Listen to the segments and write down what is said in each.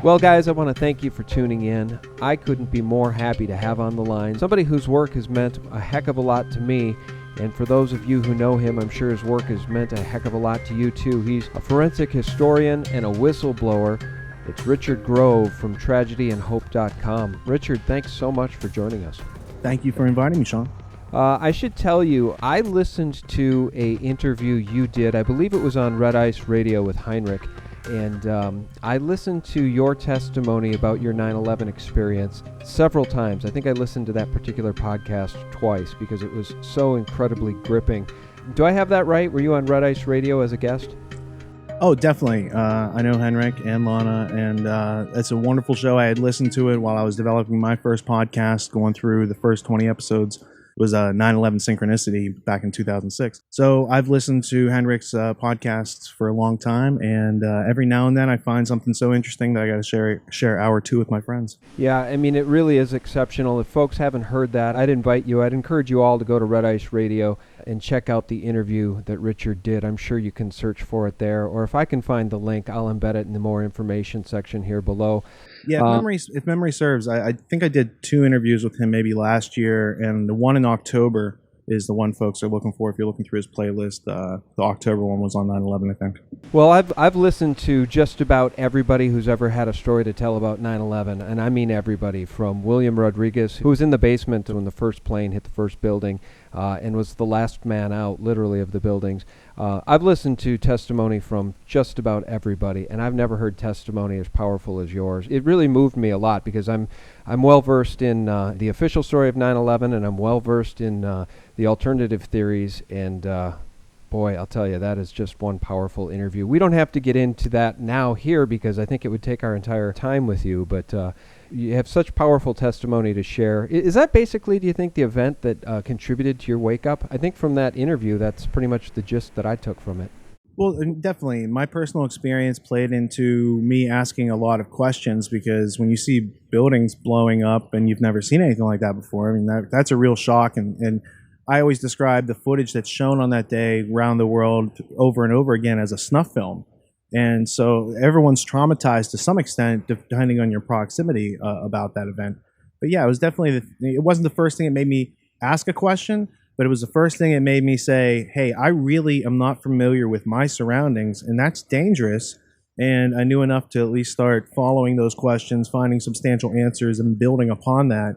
Well, guys, I want to thank you for tuning in. I couldn't be more happy to have on the line somebody whose work has meant a heck of a lot to me. And for those of you who know him, I'm sure his work has meant a heck of a lot to you, too. He's a forensic historian and a whistleblower. It's Richard Grove from tragedyandhope.com. Richard, thanks so much for joining us. Thank you for inviting me, Sean. I should tell you, I listened to a interview you did. I believe it was on Red Ice Radio with Henrik. And I listened to your testimony about your 9/11 experience several times. I think I listened to that particular podcast twice because it was so incredibly gripping. Do I have that right? Were you on Red Ice Radio as a guest? Oh, definitely. I know Henrik and Lana, and it's a wonderful show. I had listened to it while I was developing my first podcast, going through the first 20 episodes. It was 9/11 Synchronicity back in 2006. So I've listened to Henrik's podcasts for a long time, and every now and then I find something so interesting that I got to share an hour or two with my friends. Yeah, I mean, it really is exceptional. If folks haven't heard that, I'd encourage you all to go to Red Ice Radio and check out the interview that Richard did. I'm sure you can search for it there, or if I can find the link, I'll embed it in the more information section here below. Yeah, if memory serves, I think I did 2 interviews with him maybe last year, and the one in October is the one folks are looking for. If you're looking through his playlist, the October one was on 9/11, I think. Well, I've listened to just about everybody who's ever had a story to tell about 9/11, and I mean everybody, from William Rodriguez, who was in the basement when the first plane hit the first building, and was the last man out, literally, of the buildings. I've listened to testimony from just about everybody, and I've never heard testimony as powerful as yours. It really moved me a lot because I'm well versed in the official story of 9/11, and I'm well versed in the alternative theories, and boy, I'll tell you, that is just one powerful interview. We don't have to get into that now here because I think it would take our entire time with you, but you have such powerful testimony to share. Is that basically, do you think, the event that contributed to your wake-up? I think from that interview, that's pretty much the gist that I took from it. Well, definitely. My personal experience played into me asking a lot of questions, because when you see buildings blowing up and you've never seen anything like that before, I mean, that's a real shock. And I always describe the footage that's shown on that day around the world over and over again as a snuff film. And so everyone's traumatized to some extent, depending on your proximity about that event. But yeah, it was definitely, it wasn't the first thing that made me ask a question, but it was the first thing that made me say, hey, I really am not familiar with my surroundings, and that's dangerous. And I knew enough to at least start following those questions, finding substantial answers, and building upon that.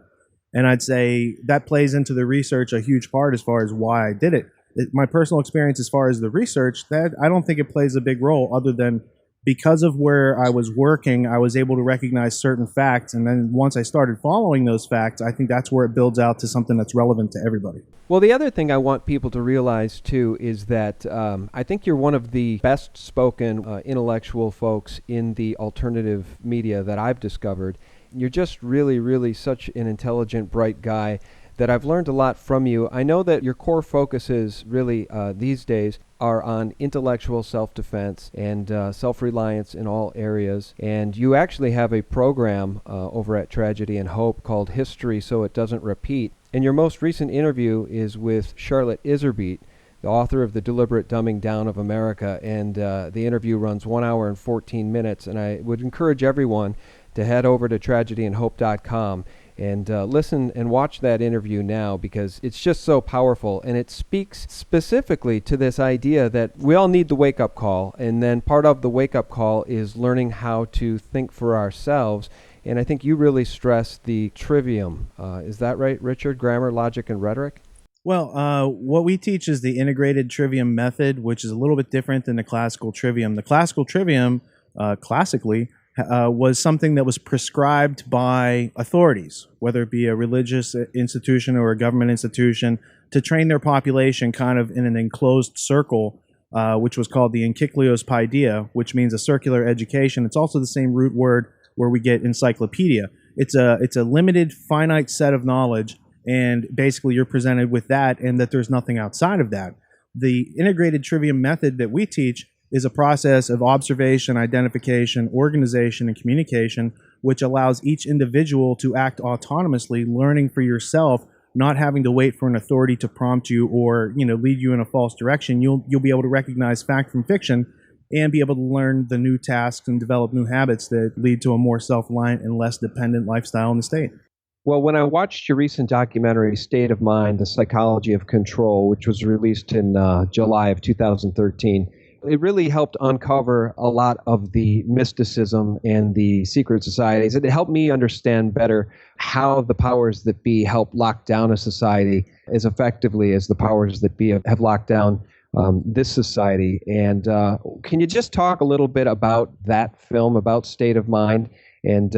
And I'd say that plays into the research a huge part as far as why I did it. My personal experience as far as the research, that I don't think it plays a big role, other than because of where I was working, I was able to recognize certain facts. And then once I started following those facts, I think that's where it builds out to something that's relevant to everybody. Well, the other thing I want people to realize, too, is that I think you're one of the best-spoken intellectual folks in the alternative media that I've discovered. You're just really, really such an intelligent, bright guy that I've learned a lot from you. I know that your core focuses really these days are on intellectual self-defense and self-reliance in all areas. And you actually have a program over at Tragedy and Hope called History So It Doesn't Repeat. And your most recent interview is with Charlotte Iserbyt, the author of The Deliberate Dumbing Down of America. And the interview runs 1 hour and 14 minutes. And I would encourage everyone to head over to tragedyandhope.com and listen and watch that interview now, because it's just so powerful, and it speaks specifically to this idea that we all need the wake-up call, and then part of the wake-up call is learning how to think for ourselves. And I think you really stress the trivium. Is that right, Richard? Grammar, logic, and rhetoric? Well, what we teach is the integrated trivium method, which is a little bit different than the classical trivium. The classical trivium, classically, was something that was prescribed by authorities, whether it be a religious institution or a government institution, to train their population kind of in an enclosed circle, which was called the encyclios paideia, which means a circular education. It's also the same root word where we get encyclopedia. It's a limited, finite set of knowledge, and basically you're presented with that, and that there's nothing outside of that. The integrated trivium method that we teach is a process of observation, identification, organization, and communication, which allows each individual to act autonomously, learning for yourself, not having to wait for an authority to prompt you or lead you in a false direction. You'll be able to recognize fact from fiction and be able to learn the new tasks and develop new habits that lead to a more self-reliant and less dependent lifestyle in the state. Well, when I watched your recent documentary, State of Mind, The Psychology of Control, which was released in July of 2013, it really helped uncover a lot of the mysticism and the secret societies. It helped me understand better how the powers that be help lock down a society as effectively as the powers that be have locked down this society. And can you just talk a little bit about that film, about State of Mind, and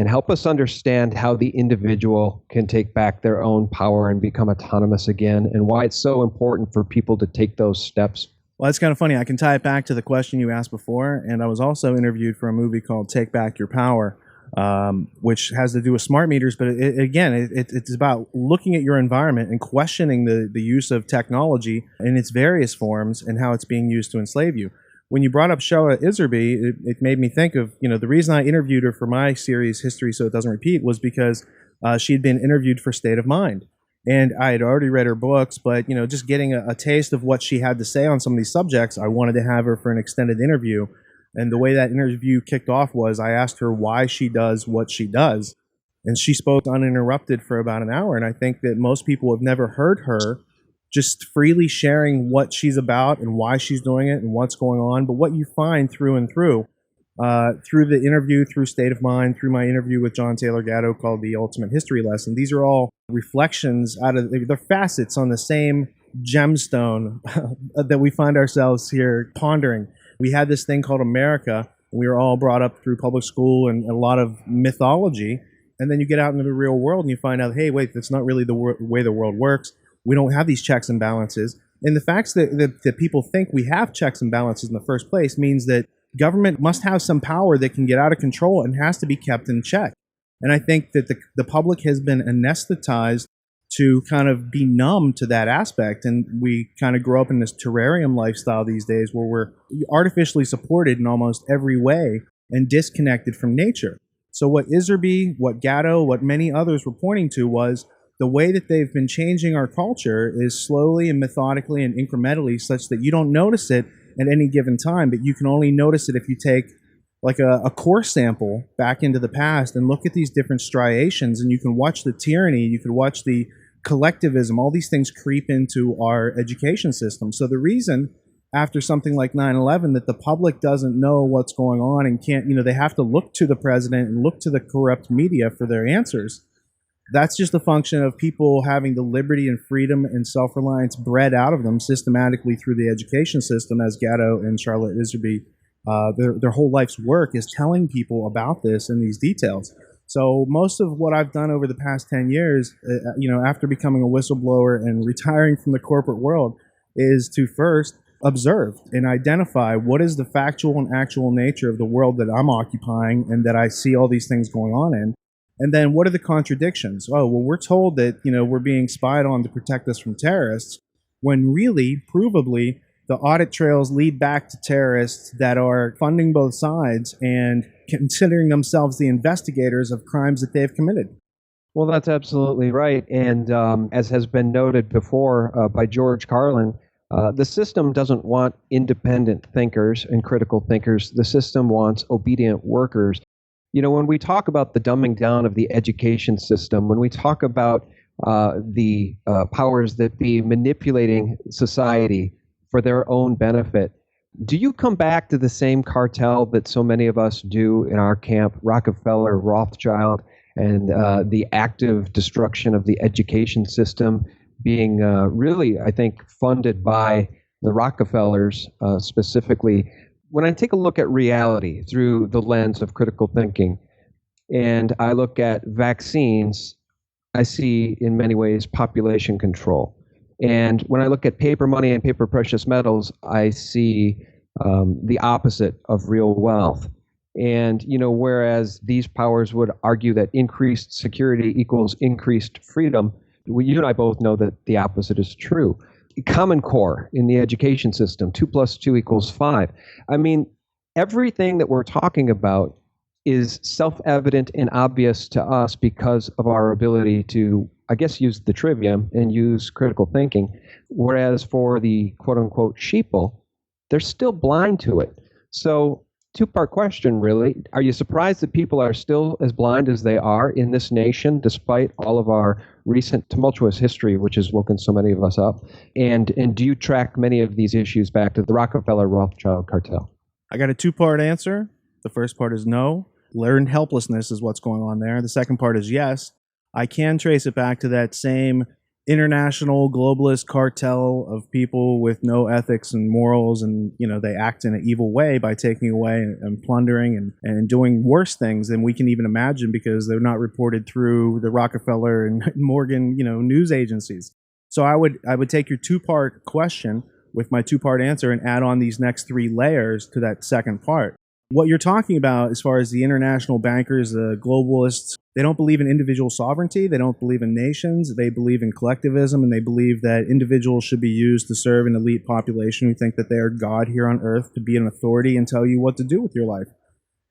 help us understand how the individual can take back their own power and become autonomous again, and why it's so important for people to take those steps? Well, it's kind of funny. I can tie it back to the question you asked before, and I was also interviewed for a movie called Take Back Your Power, which has to do with smart meters, but it's about looking at your environment and questioning the use of technology in its various forms and how it's being used to enslave you. When you brought up Shoah Iserby, it made me think of, the reason I interviewed her for my series, History So It Doesn't Repeat, was because she had been interviewed for State of Mind. And I had already read her books, but, just getting a taste of what she had to say on some of these subjects, I wanted to have her for an extended interview. And the way that interview kicked off was I asked her why she does what she does. And she spoke uninterrupted for about an hour. And I think that most people have never heard her just freely sharing what she's about and why she's doing it and what's going on. But what you find through and through the interview, through State of Mind, through my interview with John Taylor Gatto called The Ultimate History Lesson, these are all reflections they're facets on the same gemstone that we find ourselves here pondering. We had this thing called America. We were all brought up through public school and a lot of mythology. And then you get out into the real world and you find out, hey, wait, that's not really the way the world works. We don't have these checks and balances. And the fact that people think we have checks and balances in the first place means that government must have some power that can get out of control and has to be kept in check. And I think that the public has been anesthetized to kind of be numb to that aspect. And we kind of grow up in this terrarium lifestyle these days where we're artificially supported in almost every way and disconnected from nature. So what Iserby, what Gatto, what many others were pointing to was the way that they've been changing our culture is slowly and methodically and incrementally, such that you don't notice it at any given time, but you can only notice it if you take like a core sample back into the past and look at these different striations, and you can watch the tyranny, you can watch the collectivism, all these things creep into our education system. So the reason after something like 9/11 that the public doesn't know what's going on and can't, they have to look to the president and look to the corrupt media for their answers. That's just a function of people having the liberty and freedom and self-reliance bred out of them systematically through the education system, as Gatto and Charlotte Iserby, their whole life's work is telling people about this and these details. So most of what I've done over the past 10 years, after becoming a whistleblower and retiring from the corporate world, is to first observe and identify what is the factual and actual nature of the world that I'm occupying and that I see all these things going on in. And then what are the contradictions? Oh, well, we're told that, we're being spied on to protect us from terrorists, when really, provably, the audit trails lead back to terrorists that are funding both sides and considering themselves the investigators of crimes that they've committed. Well, that's absolutely right. And as has been noted before by George Carlin, the system doesn't want independent thinkers and critical thinkers. The system wants obedient workers. When we talk about the dumbing down of the education system, when we talk about the powers that be manipulating society for their own benefit, do you come back to the same cartel that so many of us do in our camp, Rockefeller, Rothschild, and the active destruction of the education system being really, I think, funded by the Rockefellers specifically? When I take a look at reality through the lens of critical thinking, and I look at vaccines, I see in many ways population control. And when I look at paper money and paper precious metals, I see the opposite of real wealth. And, whereas these powers would argue that increased security equals increased freedom, you and I both know that the opposite is true. Common Core in the education system, 2 + 2 = 5. I mean, everything that we're talking about is self-evident and obvious to us because of our ability to, I guess, use the trivium and use critical thinking. Whereas for the quote-unquote sheeple, they're still blind to it. So, two-part question, really. Are you surprised that people are still as blind as they are in this nation, despite all of our recent tumultuous history, which has woken so many of us up? And do you track many of these issues back to the Rockefeller-Rothschild cartel? I got a two-part answer. The first part is no. Learned helplessness is what's going on there. The second part is yes. I can trace it back to that same international globalist cartel of people with no ethics and morals, and they act in an evil way by taking away and plundering and doing worse things than we can even imagine, because they're not reported through the Rockefeller and Morgan news agencies. So I would take your two-part question with my two-part answer and add on these next three layers to that second part. What you're talking about as far as the international bankers, the globalists, they don't believe in individual sovereignty. They don't believe in nations. They believe in collectivism, and they believe that individuals should be used to serve an elite population who think that they are God here on earth, to be an authority and tell you what to do with your life.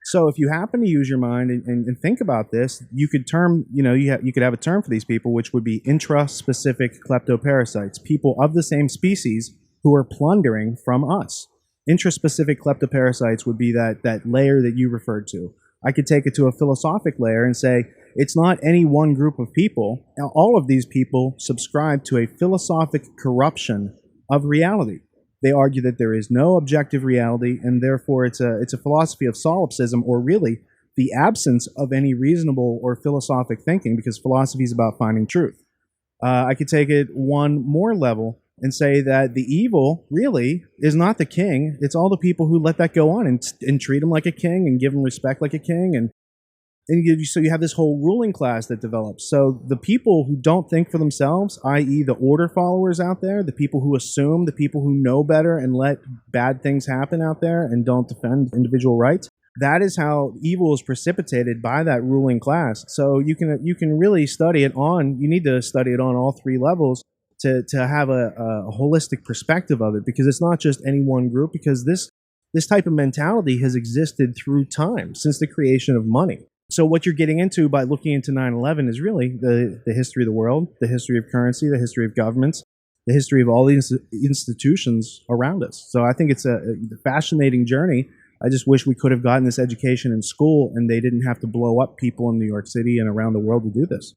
So if you happen to use your mind and think about this, you could you could have a term for these people, which would be intra-specific kleptoparasites, people of the same species who are plundering from us. Intraspecific kleptoparasites would be that layer that you referred to. I could take it to a philosophic layer and say it's not any one group of people. Now, all of these people subscribe to a philosophic corruption of reality. They argue that there is no objective reality, and therefore it's a philosophy of solipsism, or really the absence of any reasonable or philosophic thinking, because philosophy is about finding truth. I could take it one more level and say that the evil really is not the king. It's all the people who let that go on and treat him like a king and give him respect like a king. And so you have this whole ruling class that develops. So the people who don't think for themselves, i.e. the order followers out there, the people who assume, the people who know better and let bad things happen out there and don't defend individual rights, that is how evil is precipitated by that ruling class. So you can really study it on, you need to study it on all three levels to have a holistic perspective of it, because it's not just any one group, because this type of mentality has existed through time, since the creation of money. So what you're getting into by looking into 9/11 is really the history of the world, the history of currency, the history of governments, the history of all these institutions around us. So I think it's a fascinating journey. I just wish we could have gotten this education in school and they didn't have to blow up people in New York City and around the world to do this.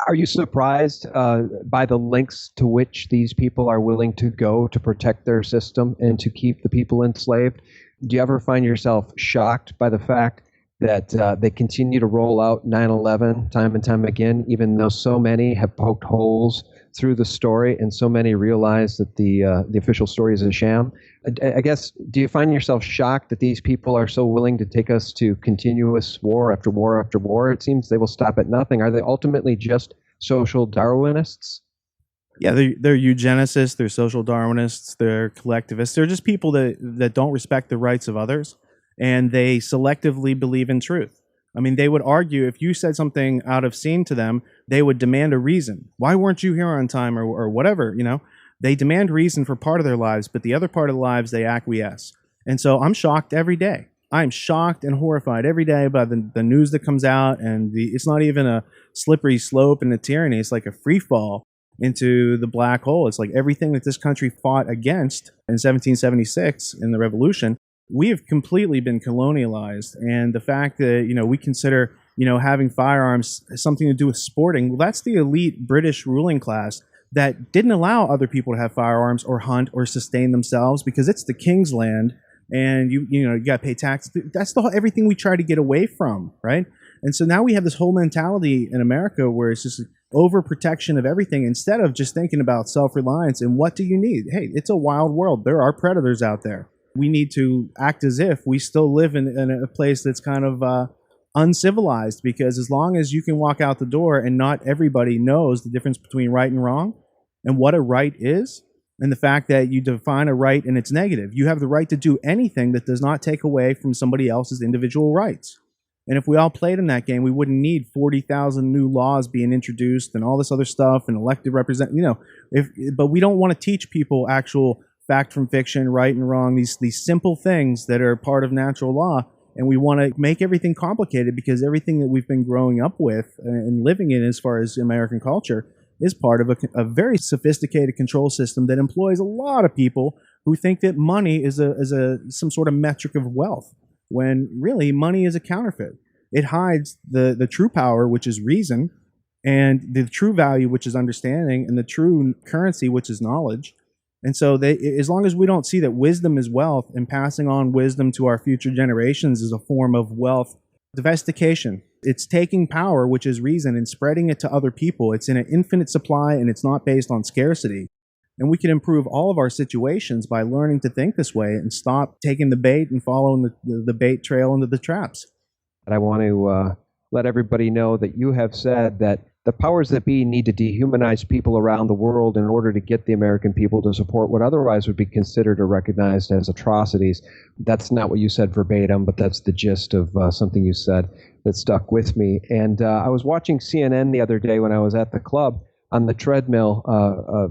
Are you surprised by the lengths to which these people are willing to go to protect their system and to keep the people enslaved? Do you ever find yourself shocked by the fact that they continue to roll out 9/11 time and time again, even though so many have poked holes through the story and so many realize that the official story is a sham? I guess, do you find yourself shocked that these people are so willing to take us to continuous war after war after war? It seems they will stop at nothing. Are they ultimately just social Darwinists? Yeah, they're eugenicists, they're social Darwinists, they're collectivists. They're just people that don't respect the rights of others, and they selectively believe in truth. I mean, they would argue if you said something out of scene to them, they would demand a reason. Why weren't you here on time, or whatever, They demand reason for part of their lives, but the other part of their lives, they acquiesce. And so I'm shocked every day. I'm shocked and horrified every day by the news that comes out, and it's not even a slippery slope and a tyranny. It's like a free fall into the black hole. It's like everything that this country fought against in 1776 in the revolution, we have completely been colonialized. And the fact that, we consider, having firearms something to do with sporting, well, that's the elite British ruling class that didn't allow other people to have firearms or hunt or sustain themselves, because it's the king's land and you got to pay taxes. That's everything we try to get away from, right? And so now we have this whole mentality in America where it's just overprotection of everything, instead of just thinking about self-reliance and what do you need? Hey, it's a wild world. There are predators out there. We need to act as if we still live in a place that's kind of uncivilized, because as long as you can walk out the door and not everybody knows the difference between right and wrong and what a right is, and the fact that you define a right and it's negative, you have the right to do anything that does not take away from somebody else's individual rights. And if we all played in that game, we wouldn't need 40,000 new laws being introduced and all this other stuff and elected representatives. But we don't want to teach people actual fact from fiction, right and wrong, these simple things that are part of natural law. And we want to make everything complicated, because everything that we've been growing up with and living in as far as American culture is part of a very sophisticated control system that employs a lot of people who think that money is some sort of metric of wealth, when really money is a counterfeit. It hides the true power, which is reason, and the true value, which is understanding, and the true currency, which is knowledge. And so as long as we don't see that wisdom is wealth, and passing on wisdom to our future generations is a form of wealth domestication. It's taking power, which is reason, and spreading it to other people. It's in an infinite supply, and it's not based on scarcity. And we can improve all of our situations by learning to think this way and stop taking the bait and following the bait trail into the traps. And I want to let everybody know that you have said that the powers that be need to dehumanize people around the world in order to get the American people to support what otherwise would be considered or recognized as atrocities. That's not what you said verbatim, but that's the gist of something you said that stuck with me. And I was watching CNN the other day when I was at the club on the treadmill,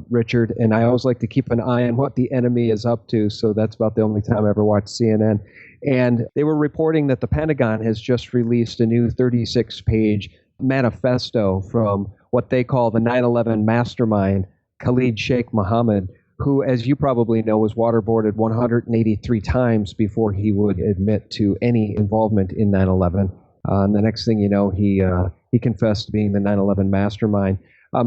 Richard, and I always like to keep an eye on what the enemy is up to, so that's about the only time I ever watched CNN. And they were reporting that the Pentagon has just released a new 36-page manifesto from what they call the 9/11 mastermind, Khalid Sheikh Mohammed, who, as you probably know, was waterboarded 183 times before he would admit to any involvement in 9/11. And the next thing you know, he confessed to being the 9/11 mastermind.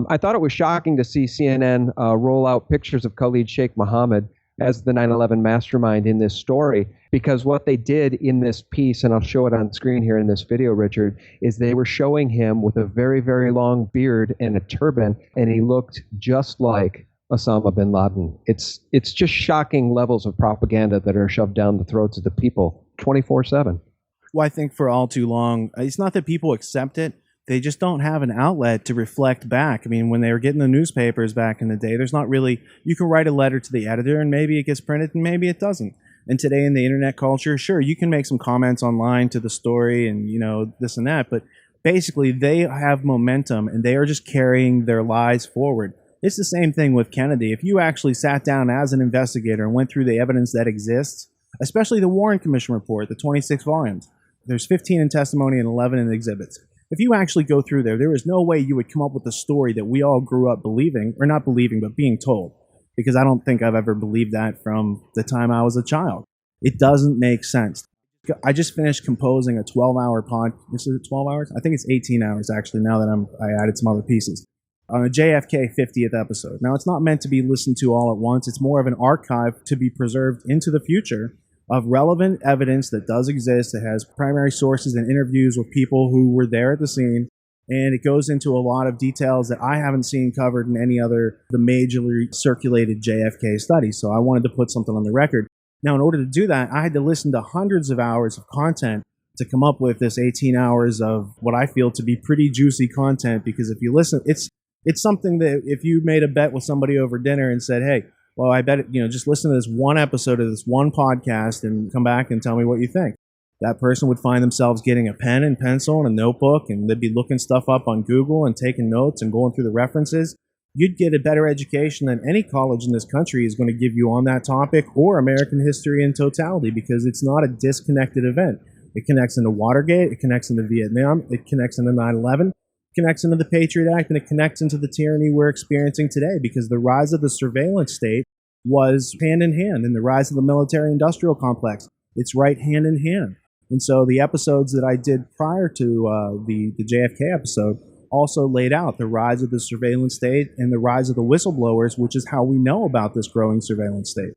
I thought it was shocking to see CNN roll out pictures of Khalid Sheikh Mohammed as the 9/11 mastermind in this story, because what they did in this piece, and I'll show it on screen here in this video, Richard, is they were showing him with a very, very long beard and a turban, and he looked just like Osama bin Laden. It's just shocking levels of propaganda that are shoved down the throats of the people 24/7. Well, I think for all too long, it's not that people accept it. They just don't have an outlet to reflect back. I mean, when they were getting the newspapers back in the day, there's not really, you can write a letter to the editor and maybe it gets printed and maybe it doesn't. And today in the internet culture, sure, you can make some comments online to the story and, this and that, but basically they have momentum and they are just carrying their lies forward. It's the same thing with Kennedy. If you actually sat down as an investigator and went through the evidence that exists, especially the Warren Commission report, the 26 volumes, there's 15 in testimony and 11 in exhibits. If you actually go through there is no way you would come up with a story that we all grew up believing, or not believing, but being told. Because I don't think I've ever believed that from the time I was a child. It doesn't make sense. I just finished composing a 12-hour is it 12 hours? I think it's 18 hours, actually, now that I added some other pieces. On a JFK 50th episode. Now, it's not meant to be listened to all at once. It's more of an archive to be preserved into the future of relevant evidence that does exist. It has primary sources and interviews with people who were there at the scene. And it goes into a lot of details that I haven't seen covered in any other, the majorly circulated JFK studies. So I wanted to put something on the record. Now, in order to do that, I had to listen to hundreds of hours of content to come up with this 18 hours of what I feel to be pretty juicy content. Because if you listen, it's something that if you made a bet with somebody over dinner and said, hey, well, I bet, just listen to this one episode of this one podcast and come back and tell me what you think. That person would find themselves getting a pen and pencil and a notebook, and they'd be looking stuff up on Google and taking notes and going through the references. You'd get a better education than any college in this country is going to give you on that topic or American history in totality, because it's not a disconnected event. It connects into Watergate, it connects into Vietnam, it connects into 9/11, connects into the Patriot Act, and it connects into the tyranny we're experiencing today, because the rise of the surveillance state was hand in hand, and the rise of the military-industrial complex, it's right hand in hand. And so the episodes that I did prior to the JFK episode also laid out the rise of the surveillance state and the rise of the whistleblowers, which is how we know about this growing surveillance state.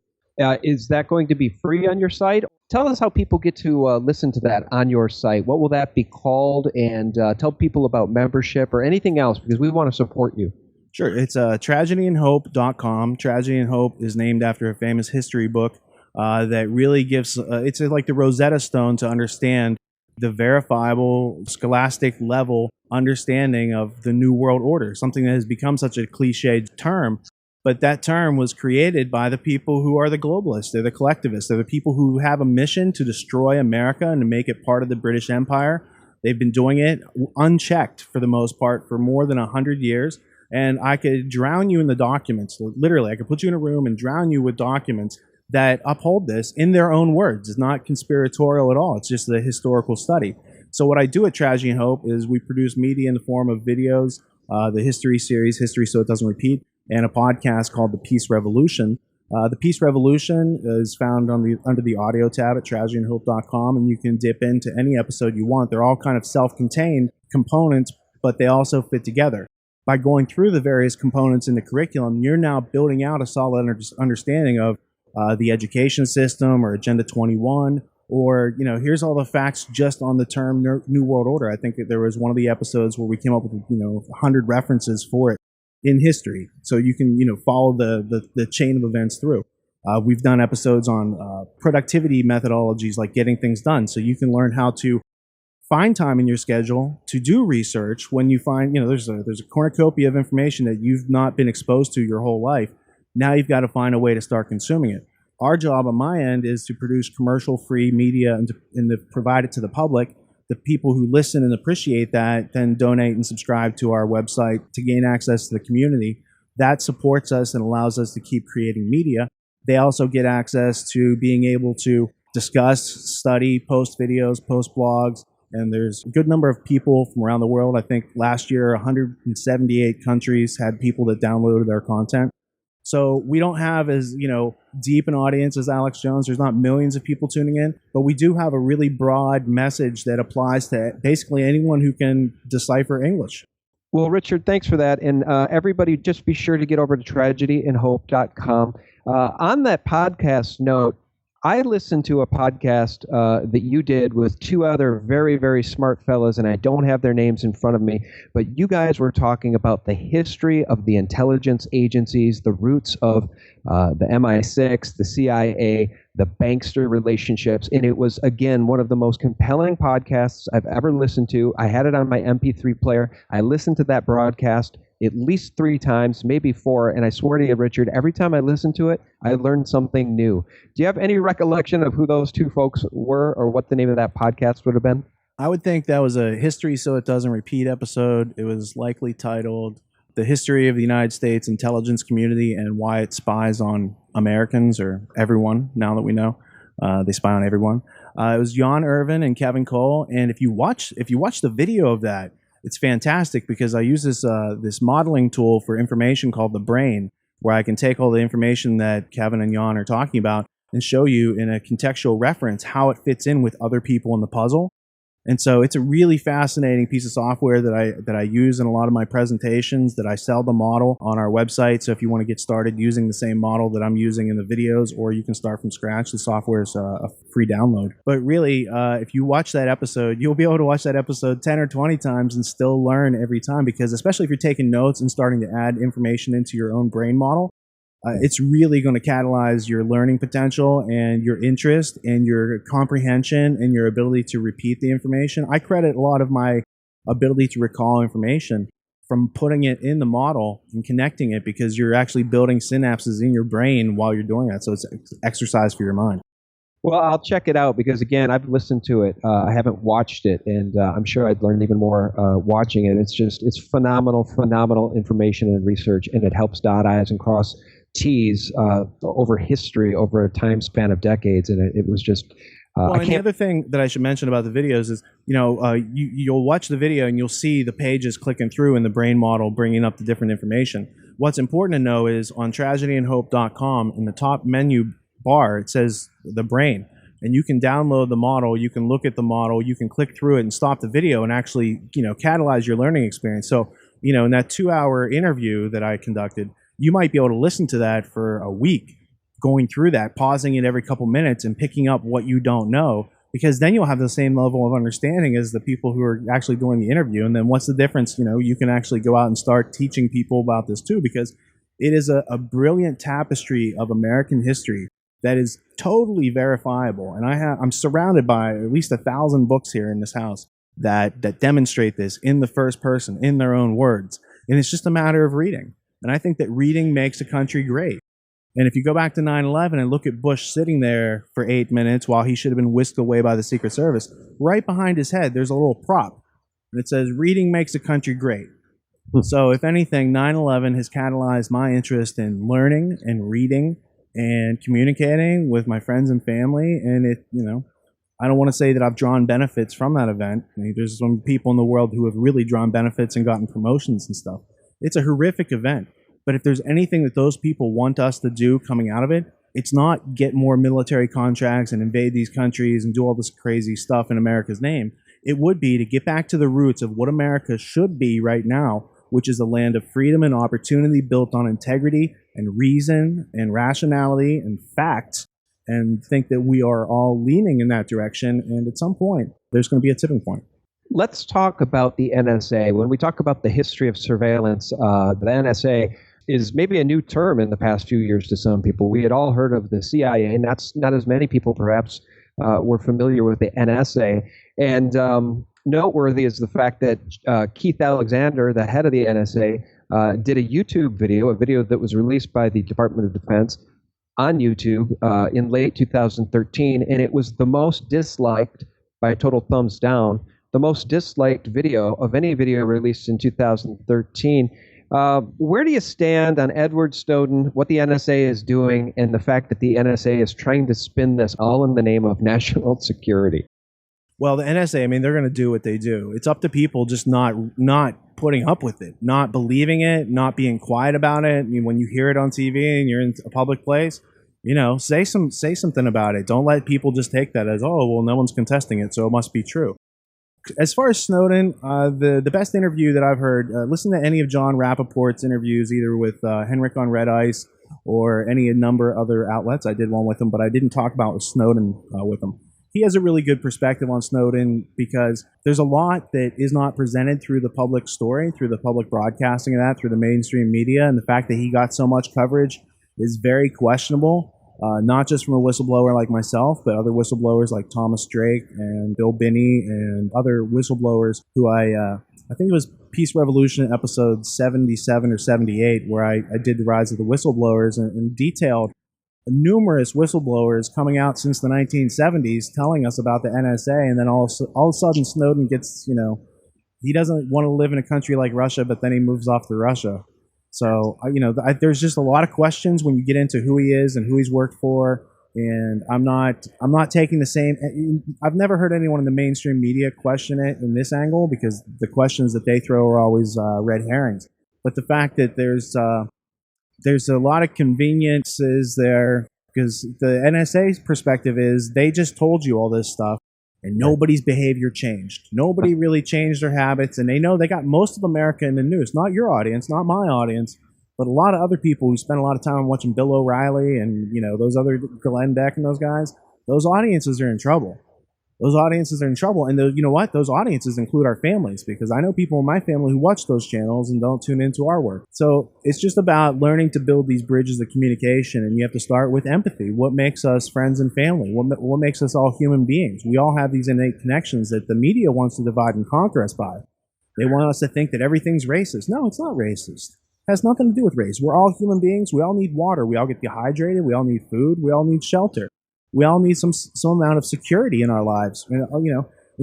Is that going to be free on your site? Tell us how people get to listen to that on your site. What will that be called? And tell people about membership or anything else, because we want to support you. Sure. It's tragedyandhope.com. Tragedy and Hope is named after a famous history book that really gives, it's like the Rosetta Stone to understand the verifiable scholastic level understanding of the New World Order, something that has become such a cliched term. But that term was created by the people who are the globalists. They're the collectivists. They're the people who have a mission to destroy America and to make it part of the British Empire. They've been doing it unchecked for the most part for more than 100 years. And I could drown you in the documents. Literally, I could put you in a room and drown you with documents that uphold this in their own words. It's not conspiratorial at all. It's just a historical study. So what I do at Tragedy and Hope is we produce media in the form of videos, the history series, History So It Doesn't Repeat, and a podcast called The Peace Revolution. The Peace Revolution is found under the audio tab at tragedyandhope.com, and you can dip into any episode you want. They're all kind of self-contained components, but they also fit together. By going through the various components in the curriculum, you're now building out a solid understanding of the education system or Agenda 21, or, here's all the facts just on the term New World Order. I think that there was one of the episodes where we came up with, 100 references for it in history. So you can, follow the chain of events through. We've done episodes on productivity methodologies, like getting things done. So you can learn how to find time in your schedule to do research when you find, there's a cornucopia of information that you've not been exposed to your whole life. Now you've got to find a way to start consuming it. Our job on my end is to produce commercial-free media and to provide it to the public. The people who listen and appreciate that then donate and subscribe to our website to gain access to the community. That supports us and allows us to keep creating media. They also get access to being able to discuss, study, post videos, post blogs, and there's a good number of people from around the world. I think last year, 178 countries had people that downloaded their content. So we don't have as, deep an audience as Alex Jones. There's not millions of people tuning in, but we do have a really broad message that applies to basically anyone who can decipher English. Well, Richard, thanks for that. And everybody, just be sure to get over to tragedyandhope.com. On that podcast note, I listened to a podcast that you did with two other very, very smart fellas, and I don't have their names in front of me, but you guys were talking about the history of the intelligence agencies, the roots of the MI6, the CIA, the bankster relationships, and it was, again, one of the most compelling podcasts I've ever listened to. I had it on my MP3 player. I listened to that broadcast at least 3 times, maybe 4, and I swear to you, Richard, every time I listened to it, I learned something new. Do you have any recollection of who those two folks were or what the name of that podcast would have been? I would think that was a History So It Doesn't Repeat episode. It was likely titled The History of the United States Intelligence Community and Why It Spies on Americans, or everyone, now that we know. They spy on everyone. It was Jan Irvin and Kevin Cole, and if you watch the video of that, it's fantastic because I use this modeling tool for information called the brain, where I can take all the information that Kevin and Jan are talking about and show you in a contextual reference how it fits in with other people in the puzzle. And so it's a really fascinating piece of software that I use in a lot of my presentations, that I sell the model on our website. So if you want to get started using the same model that I'm using in the videos, or you can start from scratch, the software is a free download. But really, if you watch that episode, you'll be able to watch that episode 10 or 20 times and still learn every time, because especially if you're taking notes and starting to add information into your own brain model, it's really going to catalyze your learning potential and your interest and your comprehension and your ability to repeat the information. I credit a lot of my ability to recall information from putting it in the model and connecting it, because you're actually building synapses in your brain while you're doing that. So it's exercise for your mind. Well, I'll check it out because, again, I've listened to it. I haven't watched it, and I'm sure I'd learn even more watching it. It's phenomenal information and research, and it helps dot I's and cross T's over history, over a time span of decades, and it was just... and the other thing that I should mention about the videos is, you'll watch the video and you'll see the pages clicking through in the brain model, bringing up the different information. What's important to know is on tragedyandhope.com, in the top menu bar, it says the brain, and you can download the model, you can look at the model, you can click through it and stop the video and actually, catalyze your learning experience. So, in that 2-hour interview that I conducted, you might be able to listen to that for a week, going through that, pausing it every couple minutes and picking up what you don't know, because then you'll have the same level of understanding as the people who are actually doing the interview. And then what's the difference? You can actually go out and start teaching people about this too, because it is a brilliant tapestry of American history that is totally verifiable. And I'm surrounded by at least 1,000 books here in this house that demonstrate this in the first person, in their own words. And it's just a matter of reading. And I think that reading makes a country great. And if you go back to 9/11 and look at Bush sitting there for 8 minutes while he should have been whisked away by the Secret Service, right behind his head, there's a little prop. And it says, reading makes a country great. So if anything, 9/11 has catalyzed my interest in learning and reading and communicating with my friends and family. And I don't want to say that I've drawn benefits from that event. There's some people in the world who have really drawn benefits and gotten promotions and stuff. It's a horrific event. But if there's anything that those people want us to do coming out of it, it's not get more military contracts and invade these countries and do all this crazy stuff in America's name. It would be to get back to the roots of what America should be right now, which is a land of freedom and opportunity built on integrity and reason and rationality and facts, and think that we are all leaning in that direction. And at some point, there's going to be a tipping point. Let's talk about the NSA. When we talk about the history of surveillance, the NSA is maybe a new term in the past few years to some people. We had all heard of the CIA, and not as many people perhaps were familiar with the NSA. And noteworthy is the fact that Keith Alexander, the head of the NSA, did a YouTube video, a video that was released by the Department of Defense on YouTube in late 2013, and it was the most disliked, by a total thumbs down, the most disliked video of any video released in 2013. Where do you stand on Edward Snowden, what the NSA is doing, and the fact that the NSA is trying to spin this all in the name of national security? Well, the NSA, I mean, they're going to do what they do. It's up to people just not putting up with it, not believing it, not being quiet about it. I mean, when you hear it on TV and you're in a public place, say something about it. Don't let people just take that as, oh, well, no one's contesting it, so it must be true. As far as Snowden, the best interview that I've heard, listen to any of John Rappaport's interviews, either with Henrik on Red Ice or any number of other outlets. I did one with him, but I didn't talk about Snowden with him. He has a really good perspective on Snowden because there's a lot that is not presented through the public story, through the public broadcasting of that, through the mainstream media, and the fact that he got so much coverage is very questionable. Not just from a whistleblower like myself, but other whistleblowers like Thomas Drake and Bill Binney and other whistleblowers who I think it was Peace Revolution episode 77 or 78, where I did the rise of the whistleblowers and detailed numerous whistleblowers coming out since the 1970s telling us about the NSA. And then all of a sudden Snowden gets, he doesn't want to live in a country like Russia, but then he moves off to Russia. So, there's just a lot of questions when you get into who he is and who he's worked for. And I'm not taking the same. I've never heard anyone in the mainstream media question it in this angle because the questions that they throw are always red herrings. But the fact that there's a lot of conveniences there because the NSA's perspective is they just told you all this stuff. And nobody's behavior changed. Nobody really changed their habits. And they know they got most of America in the news. Not your audience, not my audience, but a lot of other people who spend a lot of time watching Bill O'Reilly and, those other Glenn Beck and those guys. Those audiences are in trouble. Those audiences are in trouble. And you know what? Those audiences include our families because I know people in my family who watch those channels and don't tune into our work. So it's just about learning to build these bridges of communication. And you have to start with empathy. What makes us friends and family? What makes us all human beings? We all have these innate connections that the media wants to divide and conquer us by. They want us to think that everything's racist. No, it's not racist. It has nothing to do with race. We're all human beings. We all need water. We all get dehydrated. We all need food. We all need shelter. We all need some amount of security in our lives, in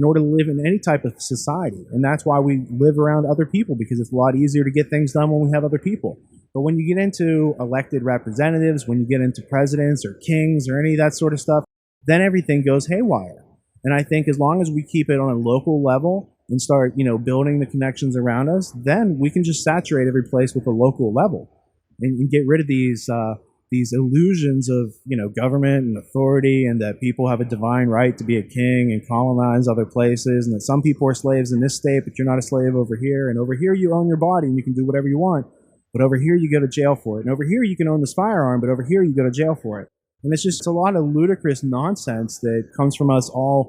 order to live in any type of society. And that's why we live around other people, because it's a lot easier to get things done when we have other people. But when you get into elected representatives, when you get into presidents or kings or any of that sort of stuff, then everything goes haywire. And I think as long as we keep it on a local level and start, building the connections around us, then we can just saturate every place with a local level and get rid of these illusions of, government and authority, and that people have a divine right to be a king and colonize other places, and that some people are slaves in this state, but you're not a slave over here. And over here you own your body and you can do whatever you want, but over here you go to jail for it. And over here you can own this firearm, but over here you go to jail for it. And it's just a lot of ludicrous nonsense that comes from us all.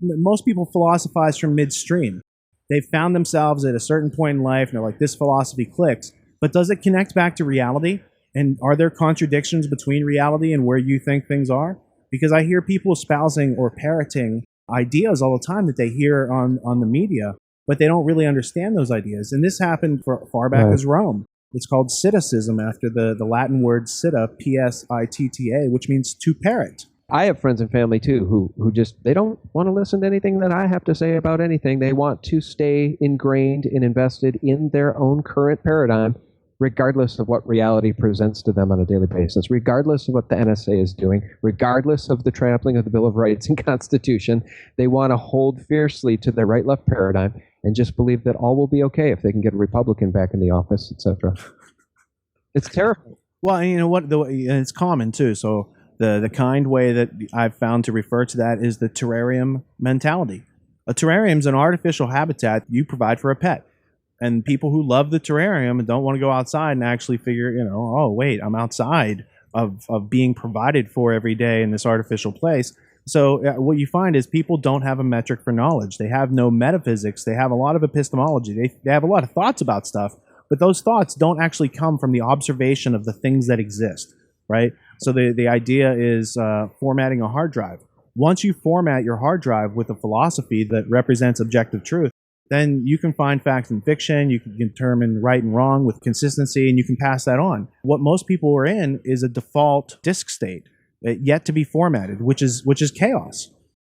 Most people philosophize from midstream. They've found themselves at a certain point in life and they're like, this philosophy clicks, but does it connect back to reality? And are there contradictions between reality and where you think things are? Because I hear people espousing or parroting ideas all the time that they hear on the media, but they don't really understand those ideas. And this happened for far back as Rome. It's called Citicism, after the Latin word sitta, P-S-I-T-T-A, which means to parrot. I have friends and family, too, who just, they don't want to listen to anything that I have to say about anything. They want to stay ingrained and invested in their own current paradigm, regardless of what reality presents to them on a daily basis, regardless of what the NSA is doing, regardless of the trampling of the Bill of Rights and Constitution. They want to hold fiercely to their right-left paradigm and just believe that all will be okay if they can get a Republican back in the office, etc. It's terrible. Well, and you know what? It's common too. So the kind way that I've found to refer to that is the terrarium mentality. A terrarium is an artificial habitat you provide for a pet. And people who love the terrarium and don't want to go outside and actually figure, oh, wait, I'm outside of being provided for every day in this artificial place. So what you find is people don't have a metric for knowledge. They have no metaphysics. They have a lot of epistemology. They have a lot of thoughts about stuff, but those thoughts don't actually come from the observation of the things that exist, right? So the idea is formatting a hard drive. Once you format your hard drive with a philosophy that represents objective truth, then you can find facts in fiction, you can determine right and wrong with consistency, and you can pass that on. What most people are in is a default disk state, yet to be formatted, which is chaos.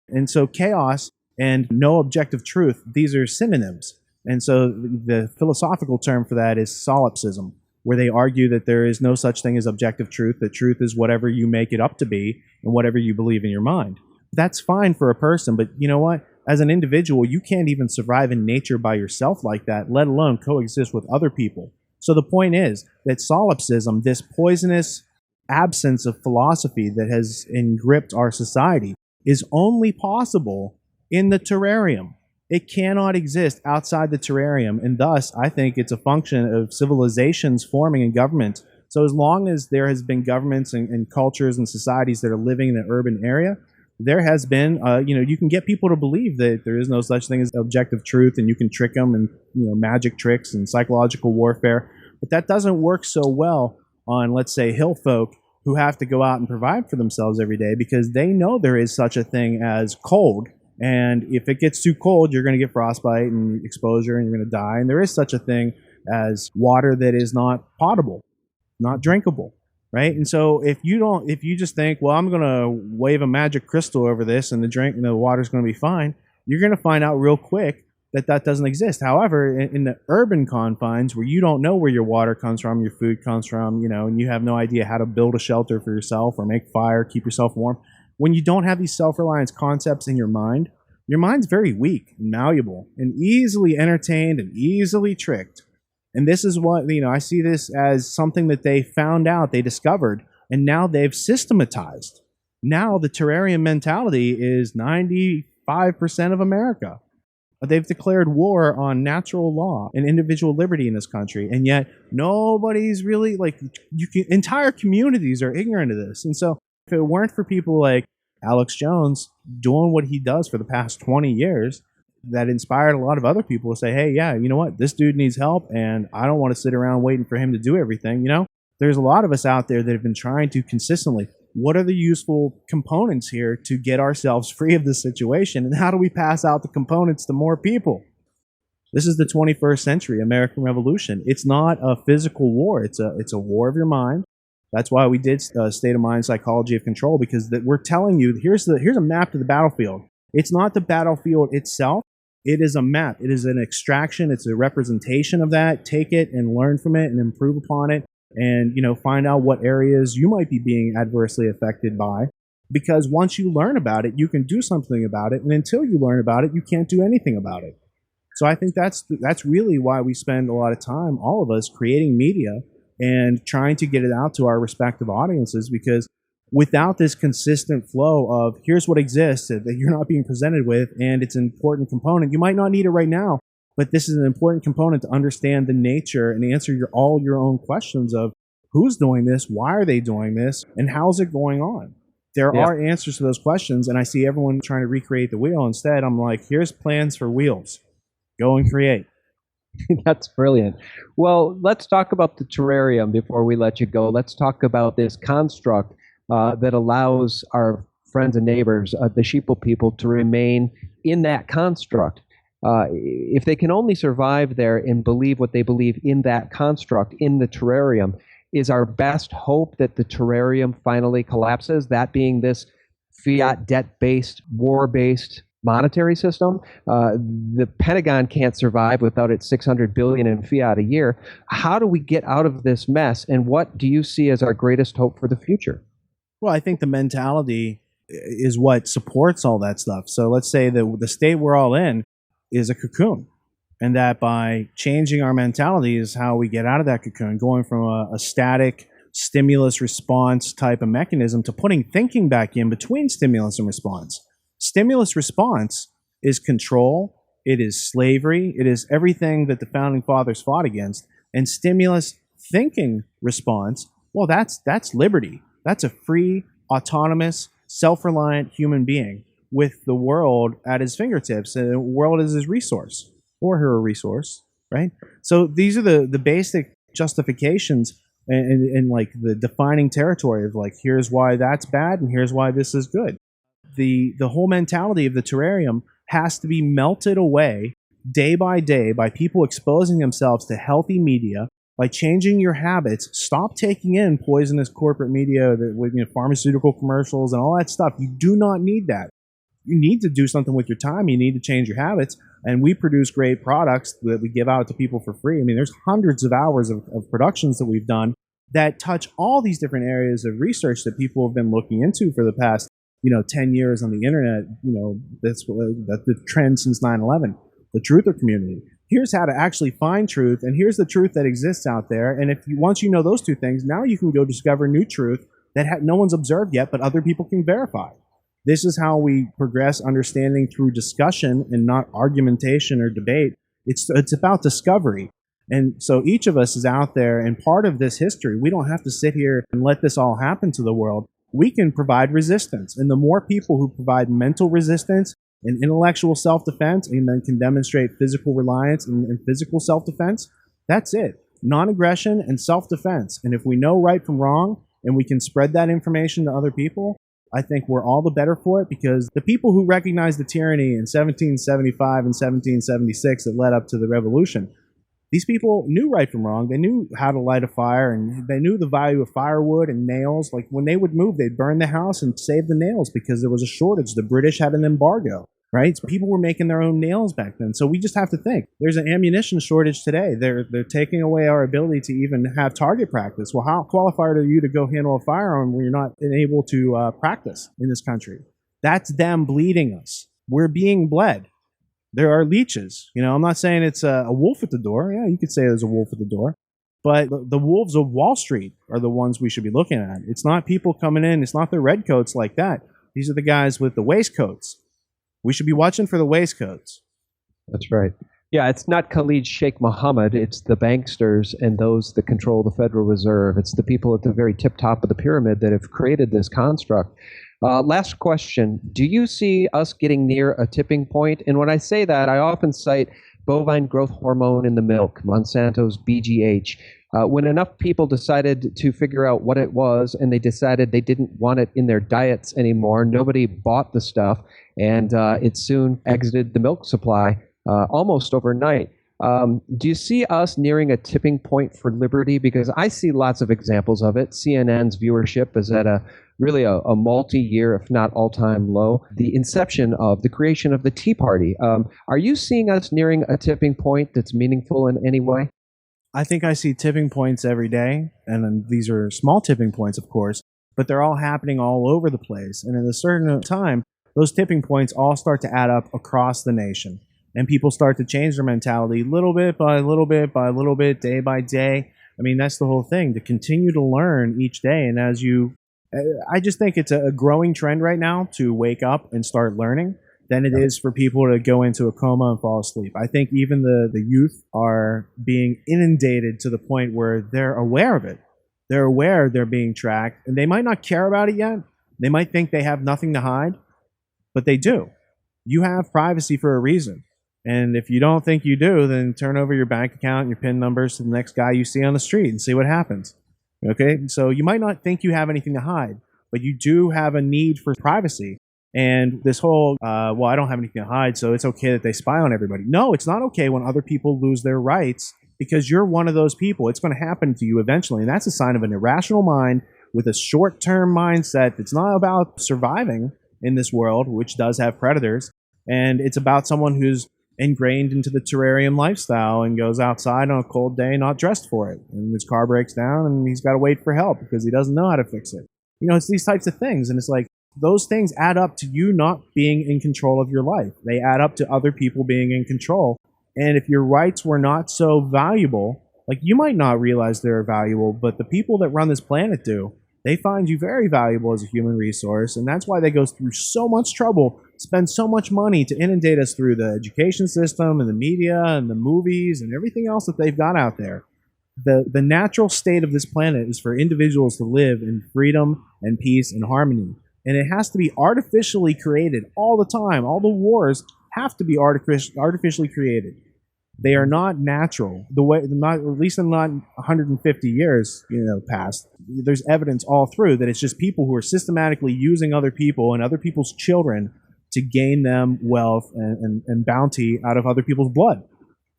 And so chaos and no objective truth, these are synonyms. And so the philosophical term for that is solipsism, where they argue that there is no such thing as objective truth, that truth is whatever you make it up to be and whatever you believe in your mind. That's fine for a person, but you know what? As an individual, you can't even survive in nature by yourself like that, let alone coexist with other people. So the point is that solipsism, this poisonous absence of philosophy that has engripped our society, is only possible in the terrarium. It cannot exist outside the terrarium, and thus I think it's a function of civilizations forming and government. So as long as there has been governments and cultures and societies that are living in an urban area, there has been, you can get people to believe that there is no such thing as objective truth, and you can trick them and, magic tricks and psychological warfare. But that doesn't work so well on, let's say, hill folk who have to go out and provide for themselves every day because they know there is such a thing as cold. And if it gets too cold, you're going to get frostbite and exposure and you're going to die. And there is such a thing as water that is not potable, not drinkable. Right. And so if you just think, well, I'm going to wave a magic crystal over this and the water's going to be fine, you're going to find out real quick that doesn't exist. However, in the urban confines where you don't know where your water comes from, your food comes from, and you have no idea how to build a shelter for yourself or make fire, keep yourself warm. When you don't have these self-reliance concepts in your mind's very weak and malleable and easily entertained and easily tricked. And this is what, I see this as something that they found out, they discovered, and now they've systematized. Now the terrarium mentality is 95% of America. They've declared war on natural law and individual liberty in this country, and yet nobody's really, entire communities are ignorant of this. And so if it weren't for people like Alex Jones doing what he does for the past 20 years, that inspired a lot of other people to say, hey, yeah, you know what? This dude needs help, and I don't want to sit around waiting for him to do everything. There's a lot of us out there that have been trying to consistently, what are the useful components here to get ourselves free of this situation, and how do we pass out the components to more people? This is the 21st century American Revolution. It's not a physical war. It's a war of your mind. That's why we did State of Mind Psychology of Control, because we're telling you, here's a map to the battlefield. It's not the battlefield itself. It is a map. It is an extraction. It's a representation of that. Take it and learn from it and improve upon it, and find out what areas you might be being adversely affected by. Because once you learn about it, you can do something about it, and until you learn about it, you can't do anything about it. So I think that's really why we spend a lot of time, all of us, creating media and trying to get it out to our respective audiences, because without this consistent flow of here's what exists that you're not being presented with, and it's an important component. You might not need it right now, but this is an important component to understand the nature and answer all your own questions of who's doing this, why are they doing this, and how's it going on? There are answers to those questions, and I see everyone trying to recreate the wheel. Instead, I'm like, here's plans for wheels. Go and create. That's brilliant. Well, let's talk about the terrarium before we let you go. Let's talk about this construct that allows our friends and neighbors, the sheeple people, to remain in that construct. If they can only survive there and believe what they believe in that construct, in the terrarium, is our best hope that the terrarium finally collapses, that being this fiat debt-based, war-based monetary system. The Pentagon can't survive without its $600 billion in fiat a year. How do we get out of this mess, and what do you see as our greatest hope for the future? Well, I think the mentality is what supports all that stuff. So let's say that the state we're all in is a cocoon. and that by changing our mentality is how we get out of that cocoon, going from a static stimulus response type of mechanism to putting thinking back in between stimulus and response. Stimulus response is control, it is slavery, it is everything that the founding fathers fought against. And stimulus thinking response, well, that's liberty. That's a free, autonomous, self-reliant human being with the world at his fingertips, and the world is his resource or her resource, right? So these are the basic justifications and like the defining territory of like, here's why that's bad and here's why this is good. The whole mentality of the terrarium has to be melted away day by day by people exposing themselves to healthy media, by changing your habits. Stop taking in poisonous corporate media with pharmaceutical commercials and all that stuff. You do not need that. You need to do something with your time. You need to change your habits. And we produce great products that we give out to people for free. I mean, there's hundreds of hours of productions that we've done that touch all these different areas of research that people have been looking into for the past 10 years on the internet. That's the trend since 9/11, the truther community. Here's how to actually find truth, and here's the truth that exists out there. And once you know those two things, now you can go discover new truth that no one's observed yet, but other people can verify. This is how we progress understanding through discussion and not argumentation or debate. It's about discovery. And so each of us is out there, and part of this history, we don't have to sit here and let this all happen to the world. We can provide resistance. And the more people who provide mental resistance and intellectual self-defense and then can demonstrate physical reliance and physical self-defense, that's it. Non-aggression and self-defense. And if we know right from wrong and we can spread that information to other people, I think we're all the better for it, because the people who recognized the tyranny in 1775 and 1776 that led up to the revolution, these people knew right from wrong. They knew how to light a fire, and they knew the value of firewood and nails. Like when they would move, they'd burn the house and save the nails because there was a shortage. The British had an embargo, right? So people were making their own nails back then. So we just have to think. There's an ammunition shortage today. They're taking away our ability to even have target practice. Well, how qualified are you to go handle a firearm when you're not able to practice in this country? That's them bleeding us. We're being bled. There are leeches. I'm not saying it's a wolf at the door. Yeah, you could say there's a wolf at the door. But the wolves of Wall Street are the ones we should be looking at. It's not people coming in. It's not the redcoats like that. These are the guys with the waistcoats. We should be watching for the waistcoats. That's right. Yeah, it's not Khalid Sheikh Mohammed. It's the banksters and those that control the Federal Reserve. It's the people at the very tip top of the pyramid that have created this construct. Last question. Do you see us getting near a tipping point? And when I say that, I often cite bovine growth hormone in the milk, Monsanto's BGH. When enough people decided to figure out what it was, and they decided they didn't want it in their diets anymore, nobody bought the stuff, and it soon exited the milk supply almost overnight. Do you see us nearing a tipping point for liberty? Because I see lots of examples of it. CNN's viewership is at a multi-year, if not all-time low. The inception of the creation of the Tea Party. Are you seeing us nearing a tipping point that's meaningful in any way? I think I see tipping points every day, and these are small tipping points, of course, but they're all happening all over the place. And at a certain time, those tipping points all start to add up across the nation. And people start to change their mentality little bit by little bit by little bit, day by day. I mean, that's the whole thing, to continue to learn each day. And I just think it's a growing trend right now to wake up and start learning than it is for people to go into a coma and fall asleep. I think even the youth are being inundated to the point where they're aware of it. They're aware they're being tracked, and they might not care about it yet. They might think they have nothing to hide, but they do. You have privacy for a reason. And if you don't think you do, then turn over your bank account and your PIN numbers to the next guy you see on the street and see what happens. Okay? So you might not think you have anything to hide, but you do have a need for privacy. And this whole, I don't have anything to hide, so it's okay that they spy on everybody. No, it's not okay when other people lose their rights, because you're one of those people. It's going to happen to you eventually. And that's a sign of an irrational mind with a short-term mindset that's not about surviving in this world, which does have predators. And it's about someone who's ingrained into the terrarium lifestyle and goes outside on a cold day not dressed for it. And his car breaks down and he's got to wait for help because he doesn't know how to fix it. It's these types of things. And it's like, those things add up to you not being in control of your life. They add up to other people being in control. And if your rights were not so valuable, like you might not realize they're valuable, but the people that run this planet do. They find you very valuable as a human resource, and that's why they go through so much trouble, spend so much money to inundate us through the education system and the media and the movies and everything else that they've got out there. The natural state of this planet is for individuals to live in freedom and peace and harmony. And it has to be artificially created all the time. All the wars have to be artificially created. They are not natural. The way, not at least in not 150 years, past. There's evidence all through that it's just people who are systematically using other people and other people's children to gain them wealth and bounty out of other people's blood.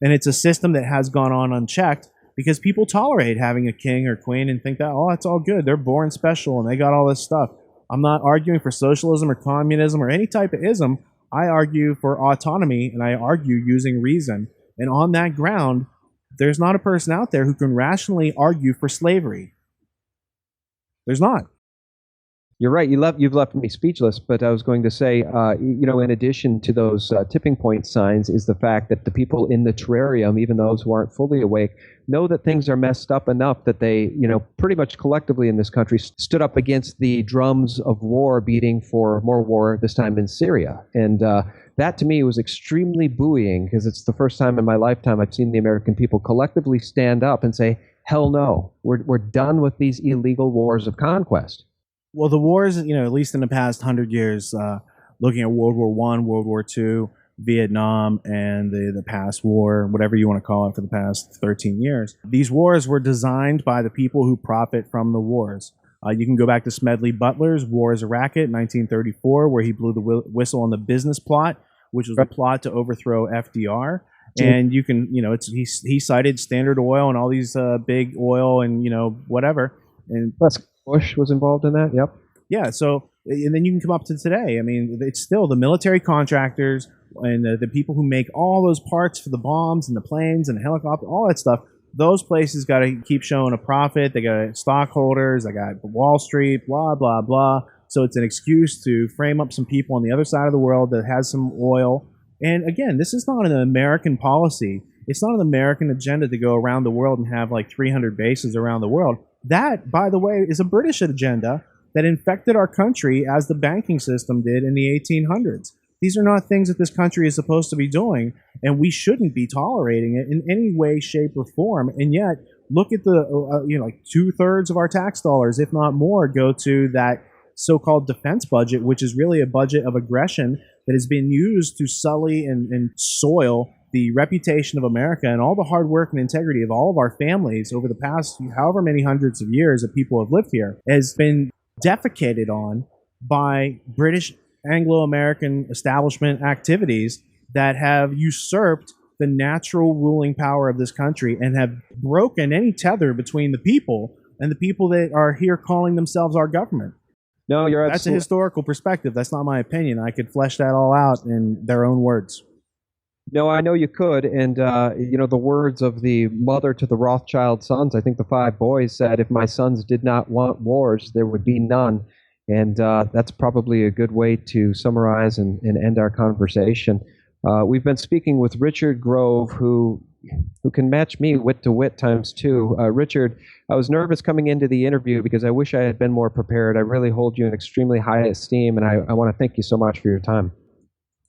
And it's a system that has gone on unchecked because people tolerate having a king or queen and think that, oh, it's all good. They're born special and they got all this stuff. I'm not arguing for socialism or communism or any type of ism. I argue for autonomy, and I argue using reason. And on that ground, there's not a person out there who can rationally argue for slavery. There's not. You're right. You've left me speechless, but I was going to say, in addition to those tipping point signs is the fact that the people in the terrarium, even those who aren't fully awake, know that things are messed up enough that they, pretty much collectively in this country stood up against the drums of war beating for more war, this time in Syria. And that to me was extremely buoying because it's the first time in my lifetime I've seen the American people collectively stand up and say, hell no, we're done with these illegal wars of conquest. Well, the wars, at least in the past 100 years, looking at World War I, World War II, Vietnam, and the past war, whatever you want to call it, for the past 13 years, these wars were designed by the people who profit from the wars. You can go back to Smedley Butler's War is a Racket, 1934, where he blew the whistle on the business plot, which was a plot to overthrow FDR. And you can, he cited Standard Oil and all these big oil and, whatever. And Bush was involved in that, yep. Yeah, so, and then you can come up to today. I mean, it's still the military contractors and the people who make all those parts for the bombs and the planes and the helicopter, all that stuff. Those places got to keep showing a profit. They got stockholders, they got Wall Street, blah, blah, blah. So it's an excuse to frame up some people on the other side of the world that has some oil. And again, this is not an American policy. It's not an American agenda to go around the world and have like 300 bases around the world. That, by the way, is a British agenda that infected our country as the banking system did in the 1800s. These are not things that this country is supposed to be doing, and we shouldn't be tolerating it in any way, shape, or form. And yet, look at the, like 2/3 of our tax dollars, if not more, go to that so-called defense budget, which is really a budget of aggression that has been used to sully and soil the reputation of America and all the hard work and integrity of all of our families over the past however many hundreds of years that people have lived here has been defecated on by British Anglo-American establishment activities that have usurped the natural ruling power of this country and have broken any tether between the people and the people that are here calling themselves our government. No, you're That's a historical perspective. That's not my opinion. I could flesh that all out in their own words. No, I know you could. And, the words of the mother to the Rothschild sons, I think the 5 boys said, if my sons did not want wars, there would be none. And that's probably a good way to summarize and end our conversation. We've been speaking with Richard Grove, who can match me wit to wit times 2. Richard, I was nervous coming into the interview because I wish I had been more prepared. I really hold you in extremely high esteem, and I want to thank you so much for your time.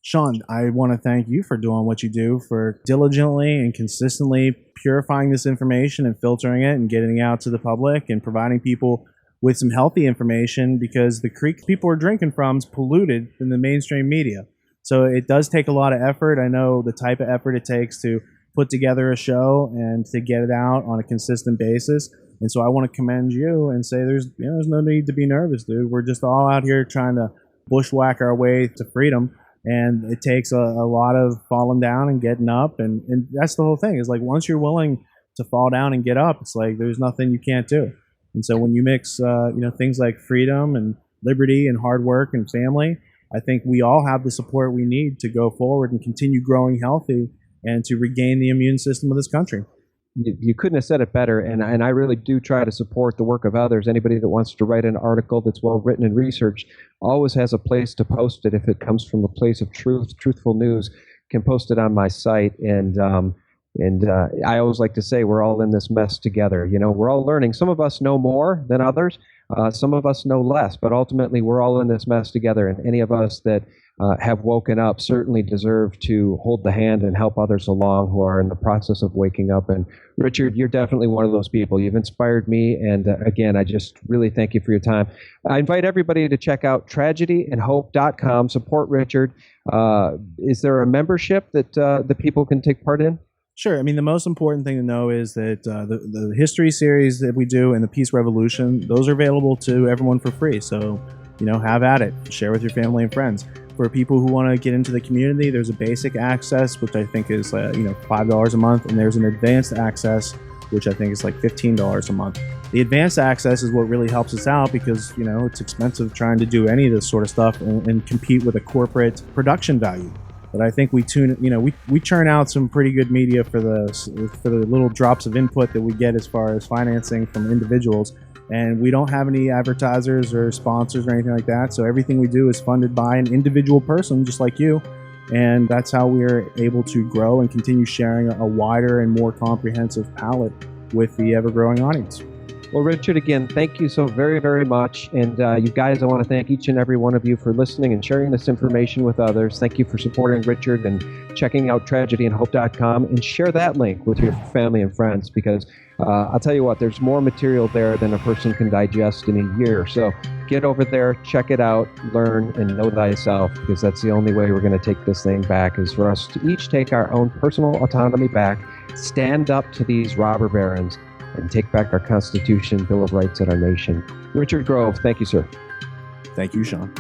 Sean, I want to thank you for doing what you do, for diligently and consistently purifying this information and filtering it and getting it out to the public and providing people with some healthy information, because the creek people are drinking from is polluted in the mainstream media. So it does take a lot of effort. I know the type of effort it takes to put together a show and to get it out on a consistent basis. And so I want to commend you and say there's no need to be nervous, dude. We're just all out here trying to bushwhack our way to freedom. And it takes a lot of falling down and getting up. And that's the whole thing. Is like once you're willing to fall down and get up, it's like there's nothing you can't do. And so when you mix things like freedom and liberty and hard work and family, I think we all have the support we need to go forward and continue growing healthy and to regain the immune system of this country. You couldn't have said it better, and I really do try to support the work of others. Anybody that wants to write an article that's well written and researched always has a place to post it if it comes from a place of truth, truthful news. can post it on my site. And I always like to say we're all in this mess together. We're all learning. Some of us know more than others. Some of us know less, but ultimately we're all in this mess together. And any of us that have woken up certainly deserve to hold the hand and help others along who are in the process of waking up. And Richard, you're definitely one of those people. You've inspired me. And again, I just really thank you for your time. I invite everybody to check out tragedyandhope.com. Support Richard. Is there a membership that the people can take part in? Sure. I mean, the most important thing to know is that the history series that we do and the Peace Revolution, those are available to everyone for free. So, have at it. Share with your family and friends. For people who want to get into the community, there's a basic access, which I think is $5 a month, and there's an advanced access, which I think is like $15 a month. The advanced access is what really helps us out because it's expensive trying to do any of this sort of stuff and compete with a corporate production value. But I think we churn out some pretty good media for the little drops of input that we get as far as financing from individuals. And we don't have any advertisers or sponsors or anything like that. So everything we do is funded by an individual person just like you. And that's how we're able to grow and continue sharing a wider and more comprehensive palette with the ever-growing audience. Well, Richard, again, thank you so very, very much. And you guys, I want to thank each and every one of you for listening and sharing this information with others. Thank you for supporting Richard and checking out tragedyandhope.com, and share that link with your family and friends, because I'll tell you what, there's more material there than a person can digest in a year. So get over there, check it out, learn, and know thyself, because that's the only way we're going to take this thing back, is for us to each take our own personal autonomy back, stand up to these robber barons, and take back our Constitution, Bill of Rights, and our nation. Richard Grove, thank you, sir. Thank you, Sean.